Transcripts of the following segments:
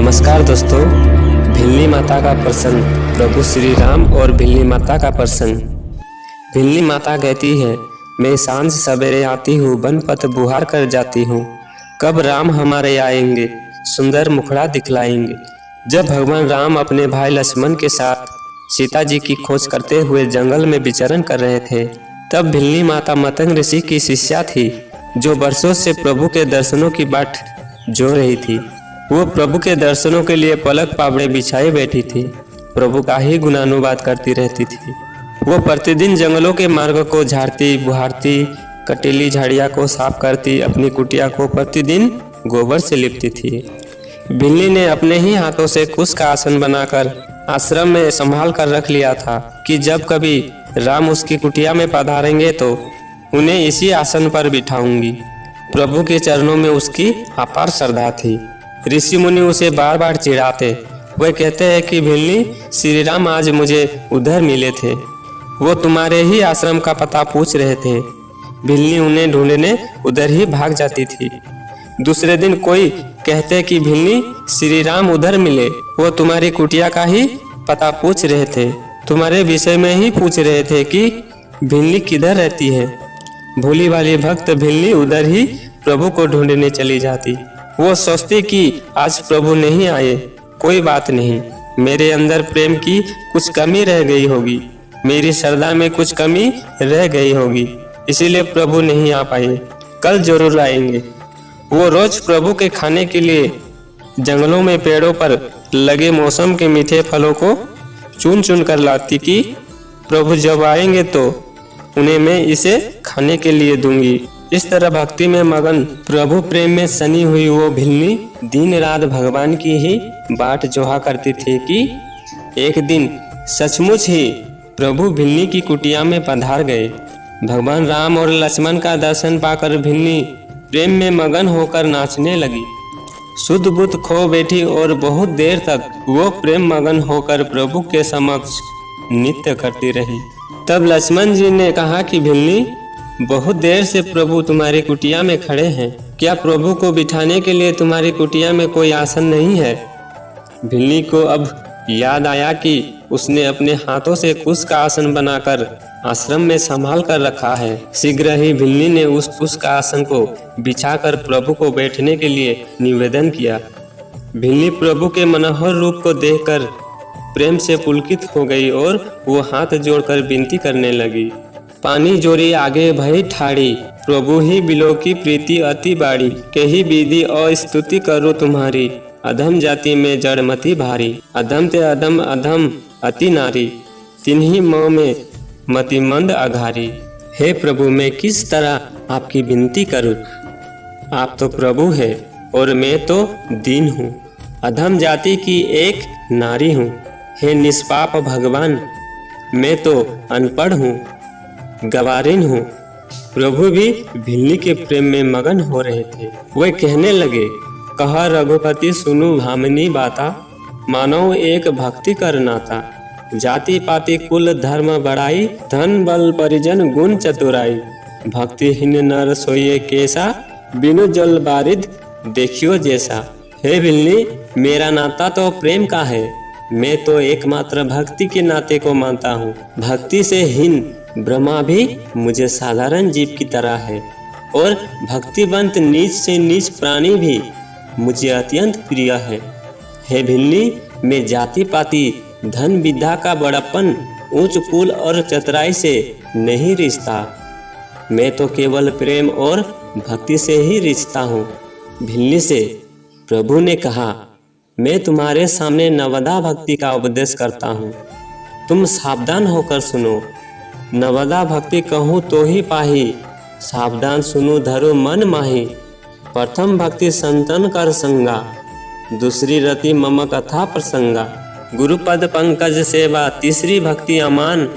नमस्कार दोस्तों, भिल्ली माता का प्रसंग। प्रभु श्री राम और भिल्ली माता का प्रसंग। भिल्ली माता कहती है, मैं सांझ सवेरे आती हूँ, वन पथ बुहार कर जाती हूँ। कब राम हमारे आएंगे, सुंदर मुखड़ा दिखलाएंगे। जब भगवान राम अपने भाई लक्ष्मण के साथ सीता जी की खोज करते हुए जंगल में विचरण कर रहे थे, तब भिल्ली माता मतंग ऋषि की शिष्या थी, जो वर्षों से प्रभु के दर्शनों की बाट जो रही थी। वो प्रभु के दर्शनों के लिए पलक पावड़े बिछाए बैठी थी, प्रभु का ही गुणानुवाद करती रहती थी। वो प्रतिदिन जंगलों के मार्ग को झाड़ती बुहारती, कटीली झाड़ियाँ को साफ करती, अपनी कुटिया को प्रतिदिन गोबर से लिपती थी। भिल्ली ने अपने ही हाथों से कुश का आसन बनाकर आश्रम में संभाल कर रख लिया था कि जब कभी राम उसकी कुटिया में पधारेंगे तो उन्हें इसी आसन पर बिठाऊंगी। प्रभु के चरणों में उसकी अपार श्रद्धा थी। ऋषि मुनि उसे बार बार चिढ़ाते। वे कहते हैं कि भिल्ली, श्री राम आज मुझे उधर मिले थे, वो तुम्हारे ही आश्रम का पता पूछ रहे थे। भिल्ली उन्हें ढूंढने उधर ही भाग जाती थी। दूसरे दिन कोई कहते कि भिल्ली, श्री राम उधर मिले, वो तुम्हारी कुटिया का ही पता पूछ रहे थे, तुम्हारे विषय में ही पूछ रहे थे कि भिल्ली किधर रहती है। भोली वाली भक्त भिल्ली उधर ही प्रभु को ढूंढने चली जाती। वो सोचती कि आज प्रभु नहीं आए, कोई बात नहीं, मेरे अंदर प्रेम की कुछ कमी रह गई होगी, मेरी श्रद्धा में कुछ कमी रह गई होगी, इसीलिए प्रभु नहीं आ पाए, कल जरूर आएंगे। वो रोज प्रभु के खाने के लिए जंगलों में पेड़ों पर लगे मौसम के मीठे फलों को चुन चुन कर लाती कि प्रभु जब आएंगे तो उन्हें मैं इसे खाने के लिए दूंगी। इस तरह भक्ति में मगन, प्रभु प्रेम में सनी हुई वो भिल्ली दिन रात भगवान की ही बाट जोहा करती थी कि एक दिन सचमुच ही प्रभु भिल्ली की कुटिया में पधार गए। भगवान राम और लक्ष्मण का दर्शन पाकर भिल्ली प्रेम में मगन होकर नाचने लगी। शुद्ध बुद्ध खो बैठी और बहुत देर तक वो प्रेम मगन होकर प्रभु के समक्ष नृत्य करती रही। तब लक्ष्मण जी ने कहा कि भिल्ली, बहुत देर से प्रभु तुम्हारी कुटिया में खड़े हैं, क्या प्रभु को बिठाने के लिए तुम्हारी कुटिया में कोई आसन नहीं है। भिल्ली को अब याद आया कि उसने अपने हाथों से कुश का आसन बनाकर आश्रम में संभाल कर रखा है। शीघ्र ही भिल्ली ने उस कुश का आसन को बिछाकर प्रभु को बैठने के लिए निवेदन किया। भिल्ली प्रभु के मनोहर रूप को देखकर प्रेम से पुलकित हो गई और वो हाथ जोड़कर विनती करने लगी। पानी जोरी आगे भई ठाड़ी, प्रभु ही बिलो की प्रीति अति बाड़ी, कही विधि और स्तुति करो तुम्हारी, अधम जाति में जड़मति भारी, अधम ते अधम अधम अति नारी, तिन्ही मोह में मति मंद अघारी। हे प्रभु, मैं किस तरह आपकी विनती करूं, आप तो प्रभु है और मैं तो दीन हूँ, अधम जाति की एक नारी हूँ। हे निष्पाप भगवान, मैं तो अनपढ़ हूँ, गवारिन हूँ। प्रभु भी भिल्ली के प्रेम में मगन हो रहे थे। वे कहने लगे, कहा रघुपति सुनु भामिनी बाता, मानव एक भक्ति कर नाता, जाति पाति कुल धर्म बढ़ाई, धन बल परिजन गुण चतुराई, भक्तिहीन नर सोये कैसा, बिनु जल बारिद देखियो जैसा। हे भिल्ली, मेरा नाता तो प्रेम का है, मैं तो एकमात्र भक्ति के नाते को मानता हूँ। भक्ति से हीन ब्रह्मा भी मुझे साधारण जीव की तरह है और भक्तिवंत नीच से नीच प्राणी भी मुझे अत्यंत प्रिय है। हे भिल्ली, मैं जाति पाति धन विद्या का बड़प्पन ऊंच कुल और चतुराई से नहीं रिश्ता, मैं तो केवल प्रेम और भक्ति से ही रिश्ता हूँ। भिल्ली से प्रभु ने कहा, मैं तुम्हारे सामने नवदा भक्ति का उपदेश करता हूँ, तुम सावधान होकर सुनो। नवदा भक्ति कहूँ तो ही पाही, सावधान सुनो धरो मन माही। प्रथम भक्ति संतन कर संगा, दूसरी रति मम कथा प्रसंगा। गुरुपद पंकज सेवा, तीसरी भक्ति अमान,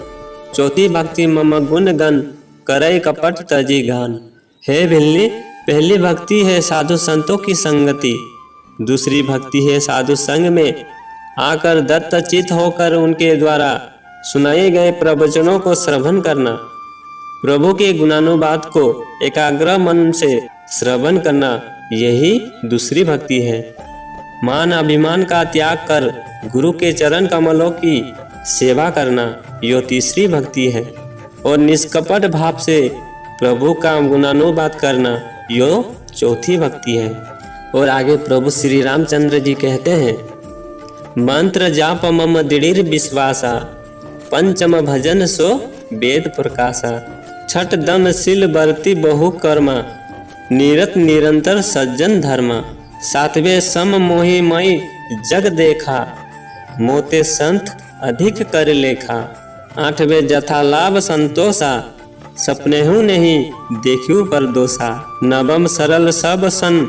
चौथी भक्ति मम गुण गण, करई कपट तजी गान। हे भिल्ली, पहली भक्ति है साधु संतों की संगति, दूसरी भक्ति है साधु संग में आकर दत्त चित होकर उनके द्वारा सुनाए गए प्रवचनों को श्रवण करना, प्रभु के गुणानुवाद को एकाग्र मन से श्रवण करना, यही दूसरी भक्ति है। मान अभिमान का त्याग कर गुरु के चरण कमलों की सेवा करना, यो तीसरी भक्ति है। और निष्कपट भाव से प्रभु का गुणानुवाद करना, यो चौथी भक्ति है। और आगे प्रभु श्री रामचंद्र जी कहते हैं, मंत्र जाप मम दृढ़ विश्वासा, पंचम भजन सो वेद प्रकाशा, छठ दम शील बरती बहु कर्मा, निरत निरंतर सज्जन धर्मा, सातवें सम मोहि मई जग देखा, मोते संत अधिक कर लेखा, आठवें जथा लाभ संतोषा, सपनेहु नहीं देखियो पर दोषा, नवम सरल सब सन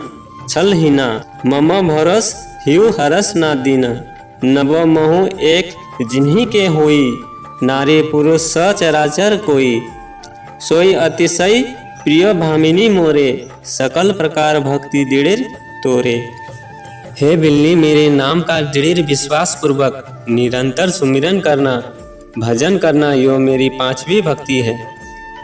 छल हीना, मम भरोस हिउ हरस ना दीना, नव महु एक जिन्हीं के होई, नारी पुरुष सचराचर कोई, सोई अतिशय प्रिय भामिनी मोरे, सकल प्रकार भक्ति दृढ़ तोरे। हे बिल्ली, मेरे नाम का दृढ़ विश्वास पूर्वक निरंतर सुमिरन करना, भजन करना, यो मेरी पांचवी भक्ति है।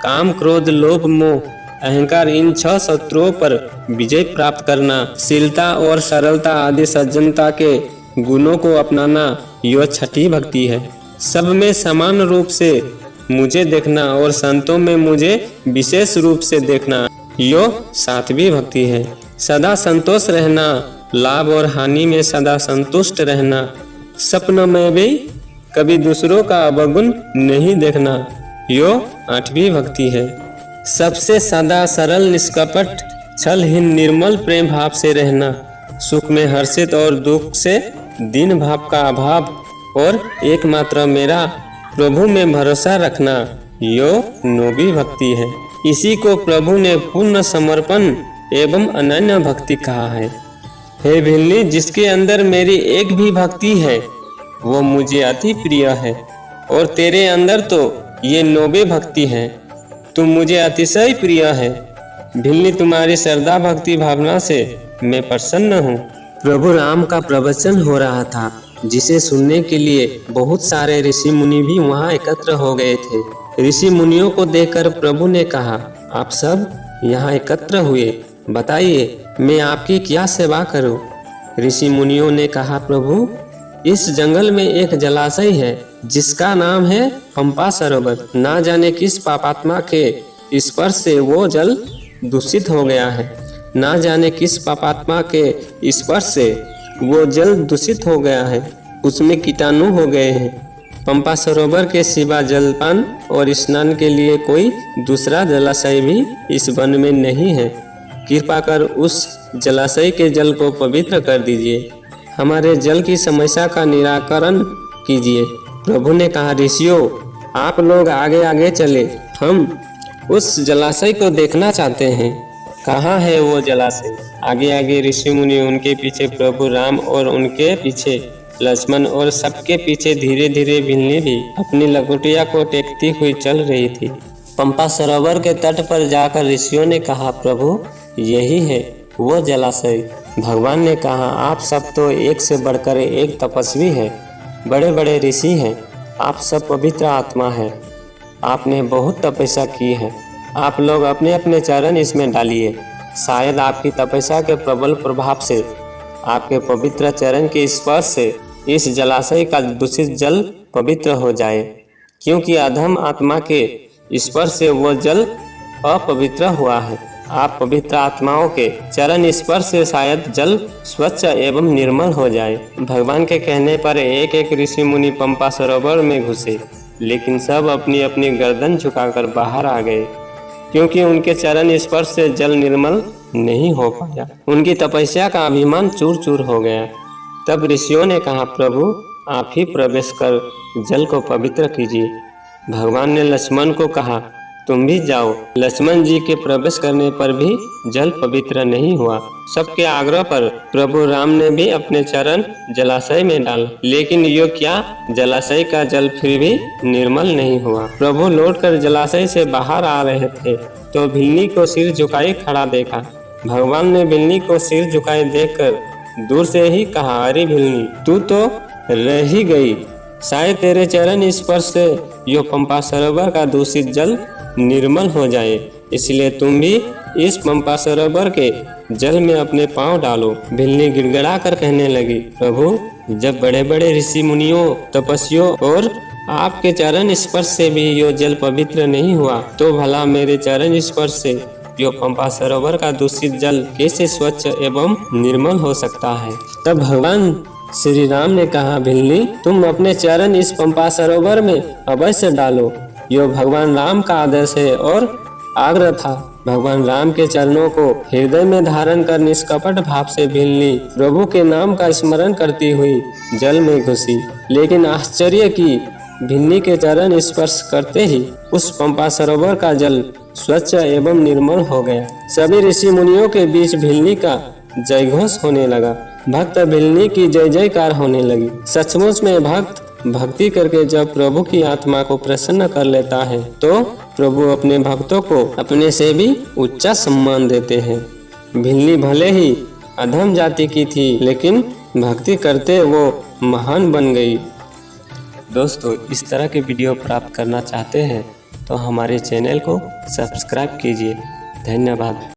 काम क्रोध लोभ मोह अहंकार इन 6 शत्रुओं पर विजय प्राप्त करना, शीलता और सरलता आदि सज्जनता के गुणों को अपनाना, यो छठी भक्ति है। सब में समान रूप से मुझे देखना और संतों में मुझे विशेष रूप से देखना, यो सातवीं भक्ति है। सदा संतोष रहना, लाभ और हानि में सदा संतुष्ट रहना, सपनों में भी कभी दूसरों का अवगुण नहीं देखना, यो आठवीं भक्ति है। सबसे सदा सरल निष्कपट छलहीन निर्मल प्रेम भाव से रहना, सुख में हर्षित और दुख से दीन भाव का अभाव, और एकमात्र मेरा प्रभु में भरोसा रखना, यो नौवीं भक्ति है। इसी को प्रभु ने पूर्ण समर्पण एवं अनन्य भक्ति कहा है। हे भिल्ली, जिसके अंदर मेरी एक भी भक्ति है वो मुझे अति प्रिय है, और तेरे अंदर तो ये नौवीं भक्ति है, तुम मुझे अतिशय प्रिय है। भिल्ली, तुम्हारी श्रद्धा भक्ति भावना से मैं प्रसन्न हूँ। प्रभु राम का प्रवचन हो रहा था, जिसे सुनने के लिए बहुत सारे ऋषि मुनि भी वहाँ एकत्र हो गए थे। ऋषि मुनियों को देखकर प्रभु ने कहा, आप सब यहाँ एकत्र हुए, बताइए मैं आपकी क्या सेवा करूं? ऋषि मुनियों ने कहा, प्रभु इस जंगल में एक जलाशय है जिसका नाम है पंपा सरोवर। ना जाने किस पापात्मा के स्पर्श से वो जल दूषित हो गया है, ना जाने किस पापात्मा के स्पर्श से वो जल दूषित हो गया है, उसमें कीटाणु हो गए हैं। पंपा सरोवर के सिवा जलपान और स्नान के लिए कोई दूसरा जलाशय भी इस वन में नहीं है। कृपा कर उस जलाशय के जल को पवित्र कर दीजिए, हमारे जल की समस्या का निराकरण कीजिए। प्रभु ने कहा, ऋषियों आप लोग आगे आगे चले, हम उस जलाशय को देखना चाहते हैं। कहाँ है वो जलाशय? आगे आगे ऋषि मुनि, उनके पीछे प्रभु राम और उनके पीछे लक्ष्मण और सबके पीछे धीरे धीरे भिल्ली भी अपनी लकुटिया को टेकती हुई चल रही थी। पंपा सरोवर के तट पर जाकर ऋषियों ने कहा, प्रभु यही है वो जलाशय। भगवान ने कहा, आप सब तो एक से बढ़कर एक तपस्वी है, बड़े बड़े ऋषि हैं, आप सब पवित्र आत्मा है, आपने बहुत तपस्या की है, आप लोग अपने अपने चरण इसमें डालिए। शायद आपकी तपस्या के प्रबल प्रभाव से, आपके पवित्र चरण के स्पर्श से इस जलाशय का दूषित जल पवित्र हो जाए, क्योंकि अधम आत्मा के स्पर्श से वो जल अपवित्र हुआ है। आप पवित्र आत्माओं के चरण स्पर्श से शायद जल स्वच्छ एवं निर्मल हो जाए। भगवान के कहने पर एक एक ऋषि मुनि पंपा सरोवर में घुसे, लेकिन सब अपनी अपनी गर्दन झुकाकर बाहर आ गए, क्योंकि उनके चरण स्पर्श से जल निर्मल नहीं हो पाया। उनकी तपस्या का अभिमान चूर चूर हो गया। तब ऋषियों ने कहा, प्रभु आप ही प्रवेश कर जल को पवित्र कीजिए। भगवान ने लक्ष्मण को कहा, तुम भी जाओ। लक्ष्मण जी के प्रवेश करने पर भी जल पवित्र नहीं हुआ। सबके आग्रह पर प्रभु राम ने भी अपने चरण जलाशय में डाला, लेकिन यो क्या, जलाशय का जल फिर भी निर्मल नहीं हुआ। प्रभु लौटकर जलाशय से बाहर आ रहे थे तो भिल्ली को सिर झुकाए खड़ा देखा। भगवान ने भिल्ली को सिर झुकाए देखकर दूर से ही कहा, अरे भिल्ली तू तो रह ही गई, शायद तेरे चरण स्पर्श से यो पंपा सरोवर का दूषित जल निर्मल हो जाए, इसलिए तुम भी इस पंपा सरोवर के जल में अपने पांव डालो। भिल्ली गिड़गिड़ा कर कहने लगी, प्रभु, जब बड़े बड़े ऋषि मुनियों, तपस्वियों और आपके चरण स्पर्श से भी यो जल पवित्र नहीं हुआ, तो भला मेरे चरण स्पर्श से यो पंपा सरोवर का दूषित जल कैसे स्वच्छ एवं निर्मल हो सकता है। तब भगवान श्री राम ने कहा, भिल्ली, तुम अपने चरण इस पंपा सरोवर में अवश्य डालो। यो भगवान राम का आदेश है और आग्रह था। भगवान राम के चरणों को हृदय में धारण कर निष्कपट भाव से भिल्ली प्रभु के नाम का स्मरण करती हुई जल में घुसी। लेकिन आश्चर्य की, भिल्ली के चरण स्पर्श करते ही उस पंपा सरोवर का जल स्वच्छ एवं निर्मल हो गया। सभी ऋषि मुनियों के बीच भिल्ली का जयघोष होने लगा। भक्त भिल्ली की जय जयकार होने लगी। सचमुच में भक्त भक्ति करके जब प्रभु की आत्मा को प्रसन्न कर लेता है तो प्रभु अपने भक्तों को अपने से भी ऊंचा सम्मान देते हैं। भिल्ली भले ही अधम जाति की थी, लेकिन भक्ति करते वो महान बन गई। दोस्तों, इस तरह के वीडियो प्राप्त करना चाहते हैं तो हमारे चैनल को सब्सक्राइब कीजिए। धन्यवाद।